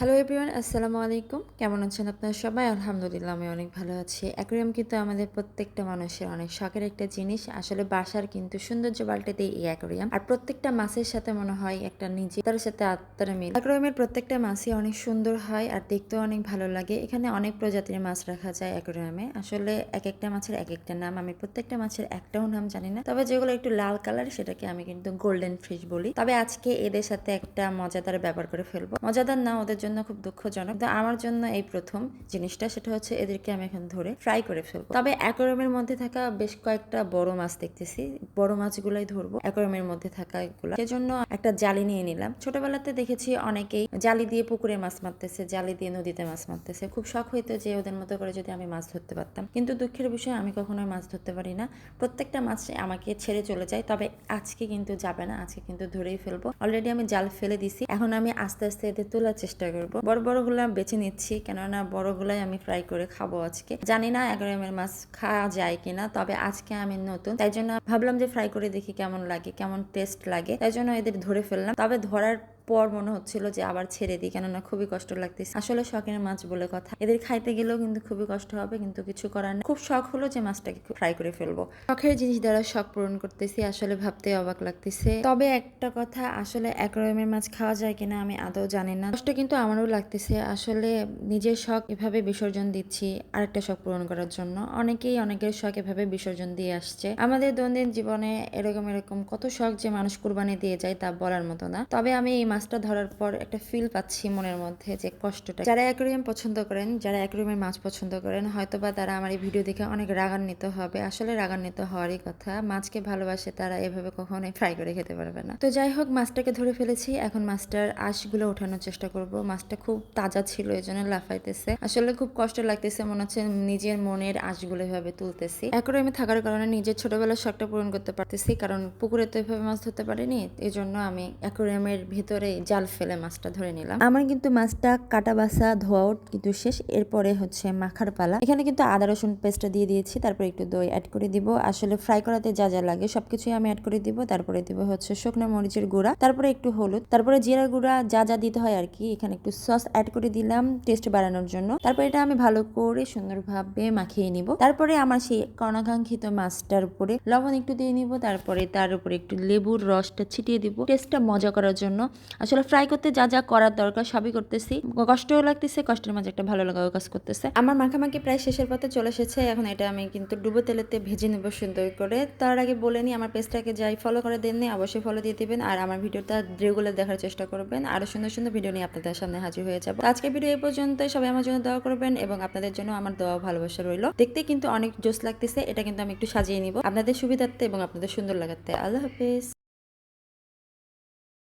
Hello everyone, আসসালামু আলাইকুম। কেমন আছেন আপনারা সবাই? আলহামদুলিল্লাহ আমি অনেক ভালো আছি। অ্যাকুয়ারিয়াম কিন্তু আমাদের প্রত্যেকটা মানুষের অনেক শখের একটা জিনিস। আসলে বাসার কিন্তু সৌন্দর্য পাল্টে দেয় এই অ্যাকুয়ারিয়াম। আর প্রত্যেকটা মাছের সাথে মনে হয় একটা নিজের সাথে আত্মার মিল। অ্যাকুয়ারিয়ামের প্রত্যেকটা মাছই অনেক সুন্দর হয় আর দেখতেও অনেক ভালো লাগে। এখানে অনেক প্রজাতির মাছ রাখা যায় অ্যাকুয়ারিয়ামে। আসলে এক একটা মাছের এক একটা নাম, আমি প্রত্যেকটা মাছের একটাও নাম জানি না। তবে যেগুলো একটু লাল কালার সেটাকে আমি কিন্তু গোল্ডেন ফিশ বলি। তবে আজকে এদের সাথে একটা মজাদার ব্যাপার করে ফেলবো। মজাদার না, ওদের জন্য খুব দুঃখজনক। তো আমার জন্য এই প্রথম জিনিসটা, সেটা হচ্ছে এদেরকে আমি এখন ধরে ফ্রাই করে ফেলবো। তবে অ্যাকোয়ারিয়ামের মধ্যে থাকা বেশ কয়েকটা বড় মাছ দেখতেছি, বড় মাছগুলাই ধরবো অ্যাকোয়ারিয়ামের মধ্যে থাকা এগুলা। সেজন্য একটা জালি নিয়ে নিলাম। ছোটবেলাতে দেখেছি অনেকেই জালি দিয়ে পুকুরে মাছ মারতেছে, জালি দিয়ে নদীতে মাছ মারতেছে। খুব শখ হইতো যে ওদের মতো করে যদি আমি মাছ ধরতে পারতাম, কিন্তু দুঃখের বিষয় আমি কখনোই মাছ ধরতে পারি না। প্রত্যেকটা মাছ আমাকে ছেড়ে চলে যায়। তবে আজকে কিন্তু যাবে না, আজকে কিন্তু ধরেই ফেলবো। অলরেডি আমি জাল ফেলে দিছি, এখন আমি আস্তে আস্তে এদের তোলার চেষ্টা করবো। বড় বড়গুলা বেছে নিচ্ছি, কেননা বড়গুলাই আমি ফ্রাই করে খাবো আজকে। জানি না অ্যাকোয়ারিয়ামের মাছ খাওয়া যায় কিনা, তবে আজকে আমি নতুন, তাই জন্য ভাবলাম যে ফ্রাই করে দেখি কেমন লাগে, কেমন টেস্ট লাগে। তাই জন্য এদের ধরে ফেললাম। তবে ধরার পর মনে হচ্ছিল যে আবার ছেড়ে দিই, কেননা খুবই কষ্ট লাগতেছে। আসলে শখের মাছ বলে কথা, এদের খাইতে গেলেও কিন্তু খুবই কষ্ট হবে, কিন্তু কিছু করার নেই। খুব শখ হলো যে মাছটাকে ফ্রাই করে ফেলবো। শখের জিনিস দ্বারা শখ পূরণ করতেছি, আসলে ভাবতে অবাক লাগতেছে। তবে একটা কথা, আসলে অ্যাকোয়ারিয়ামের মাছ খাওয়া যায় কিনা আমি আদৌ জানি না। কষ্ট কিন্তু আমারও লাগতেছে। আসলে নিজের শখ এভাবে বিসর্জন দিচ্ছি আরেকটা শখ পূরণ করার জন্য। অনেকেই অনেকের শখ এভাবে বিসর্জন দিয়ে আসছে। আমাদের দৈনন্দিন জীবনে এরকম এরকম কত শখ যে মানুষ কুরবানি দিয়ে যায় তা বলার মতো না। তবে আমি এই মাছটা ধরার পর একটা ফিল পাচ্ছি মনের মধ্যে, যে কষ্টটা। যারা অ্যাকোয়ারিয়াম পছন্দ করেন, যারা অ্যাকোয়ারিয়ামের মাছ পছন্দ করেন, হয়তোবা তারা আমার এই ভিডিও দেখে অনেক রাগান্বিত হবে। আসলে রাগান্বিত হওয়ারই কথা। মাছকে ভালোবাসে তারা এভাবে কখনোই ফ্রাই করে খেতে পারবে না। তো যাই হোক, মাছটাকে ধরে ফেলেছি, এখন মাছটার আঁশগুলো ওঠানোর চেষ্টা করব। মাছটা খুব তাজা ছিল, এই জন্য লাফাইতেছে। আসলে খুব কষ্ট লাগতেছে, মনে হচ্ছে নিজের মনের আঁশগুলো এভাবে তুলতেছি। অ্যাকোয়ারিয়ামে থাকার কারণে নিজের ছোটবেলার শখটা পূরণ করতে পারতেছি, কারণ পুকুরে তো এভাবে মাছ ধরতে পারিনি। এই জন্য আমি অ্যাকোয়ারিয়ামের ভিতরে জাল ফেলে মাছটা ধরে নিলাম। আমার কিন্তু মাছটা কাটা বাছা ধোয়াও কিন্তু শেষ। এরপরে হচ্ছে মাখার পালা। এখানে কিন্তু আদা রসুন পেস্টটা দিয়ে দিয়েছি, তারপরে একটু দই অ্যাড করে দিব। আসলে ফ্রাই করাতে যা যা লাগে সবকিছুই আমি অ্যাড করে দিব। তারপরে দিব হচ্ছে শুকনো মরিচের গুঁড়া, তারপরে একটু হলুদ, তারপরে জিরা গুঁড়া, যা যা দিতে হয় আর কি। এখানে একটু সস অ্যাড করে দিলাম টেস্ট বাড়ানোর জন্য। তারপরে এটা আমি ভালো করে সুন্দরভাবে মাখিয়ে নিব। তারপরে আমার সেই অনাকাঙ্ক্ষিত মাছটার উপরে লবণ একটু দিয়ে নিব, তারপরে তার উপরে একটু লেবুর রসটা ছিটিয়ে দিব টেস্টটা মজা করার জন্য। আসলে ফ্রাই করতে যা যা করার দরকার সবই করতেছি, কষ্টও লাগতেছে, কষ্টের মাঝে একটা ভালো লাগাও কাজ করতেছে। আমার মাখামাখি প্রায় শেষের পথে চলে এসেছে। এখন এটা আমি কিন্তু ডুবো তেলেতে ভেজে নেব সুন্দর করে। তার আগে বলে নিই, আমার পেজটাকে যাই ফলো করে দেননি অবশ্যই ফলো দিয়ে দিবেন, আর আমার ভিডিওটা রেগুলার দেখার চেষ্টা করবেন। আরো সুন্দর সুন্দর ভিডিও নিয়ে আপনাদের সামনে হাজির হয়ে যাবো। আজকের ভিডিও এই পর্যন্ত। সবাই আমার জন্য দোয়া করবেন এবং আপনাদের জন্য আমার দোয়া ভালোবাসা রইল। দেখতে কিন্তু অনেক জোস লাগতেছে, এটা কিন্তু আমি একটু সাজিয়ে নিব আপনাদের সুবিধার্থে এবং আপনাদের সুন্দর লাগাতে। আল্লাহ হাফেজ।